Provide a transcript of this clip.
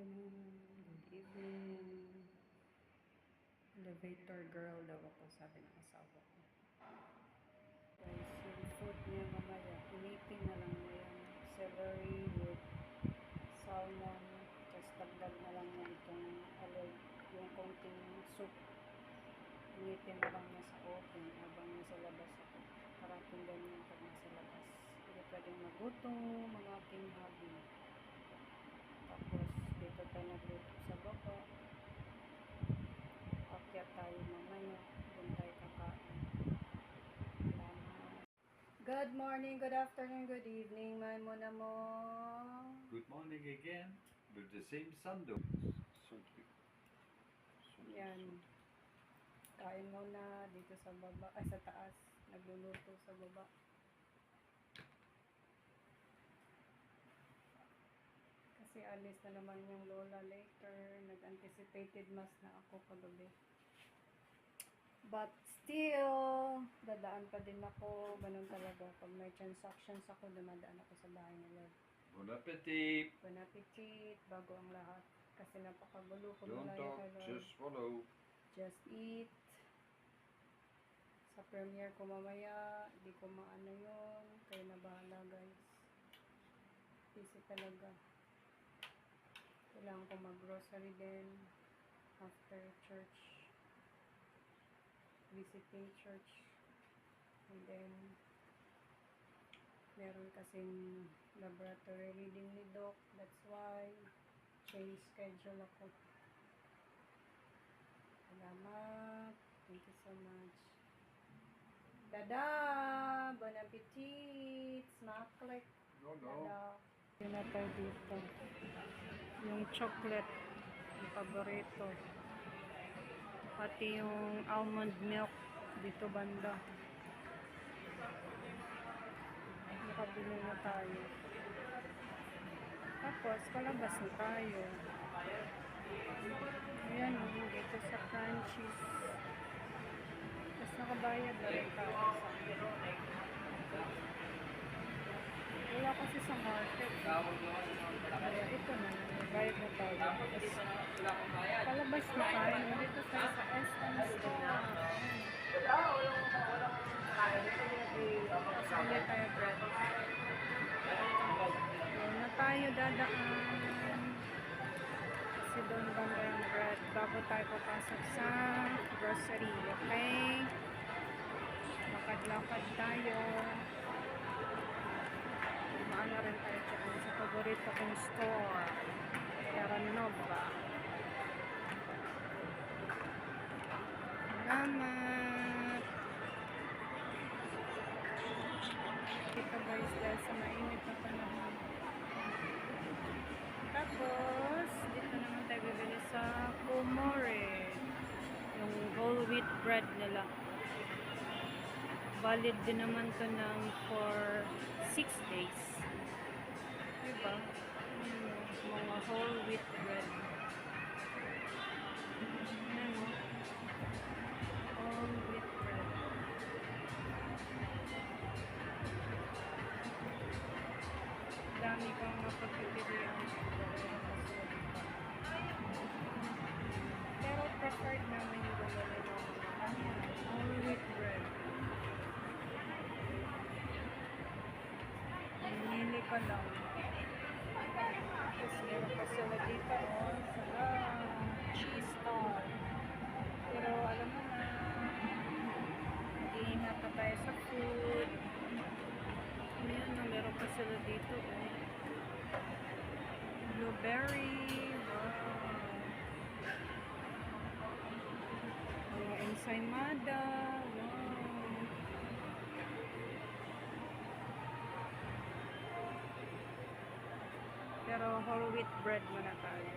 afternoon, good evening. Elevator girl daw ako, sabi ng asawa ko. Guys, yung food niya mamaya, initing na lang niya yung celery with salmon. Tapos dagdag na lang niya itong yung konting soup. Initin na lang niya sa oven habang nasa labas ako. Parating ganyan pag nasa labas. Hindi pwedeng magutom mga aking hobby. Tapos dito tayo nagluto sa baba. Akyat tayo mamaya. Doon tayo kakain. Salamat. Good morning, good afternoon, good evening, my muna mo. Good morning again with the same sando. Yan. Kain muna dito sa baba, ay sa taas. Nagluluto sa baba. Kasi alis na naman yung lola later. Nag-anticipated mass na ako kagabi. But still, dadaan pa din ako. Ganun talaga. Pag may transactions ako, dumadaan ako sa bahay nila. Bon appetit. Bon appetit. Bago ang lahat. Kasi napakagulo ko. Don't talk, just follow. Just eat. Sa premiere ko mamaya, hindi ko maano yun. Kayo na bahala, guys. Busy talaga. Kailangan ko mag-grocery din after church. Visiting church. And then, meron kasing laboratory reading ni Doc. That's why, change schedule ako. Salamat. Thank you so much. Dada! Bon appetit! Smaklik! No. Dada! Yun na tayo dito. Yung chocolate. Yung paborito. Pati yung almond milk dito banda. Nakabili na tayo. Tapos, palabas na tayo. Ayan, dito sa Crunchies. Tapos nakabayad na rin tayo sa wala kasi sa market. Kaya ito na, bayad na tayo. Tapos, palabas na tayo. Dito tayo sa SM Store. Tapos ulit tayo bread. Doon na tayo dadaan. Kasi doon banda yung bread. Bago tayo papasok sa grocery. Okay? Lakad-lakad tayo. Maano rin tayo dyan sa paborito kong store. Terra Nova. Salamat! Ito guys, dahil sa mainit na panahon. Tapos, dito naman tayo bibili sa Kumore. Yung whole wheat bread nila. Valid din naman to ng for 6 days. Diba? Mga whole wheat bread. Ano? Whole wheat bread. Dami kang mapagpipilian. Pero preferred namin yung gawin ng whole wheat bread. Hinili ko lang. Tapos meron pa sila dito sa cheese star. Pero alam mo na, mag-iingat pa tayo sa food. Ayan na, meron pa sila dito. Blueberry. Wow. Mga ensaymada. Wow. Pero whole wheat bread muna tayo.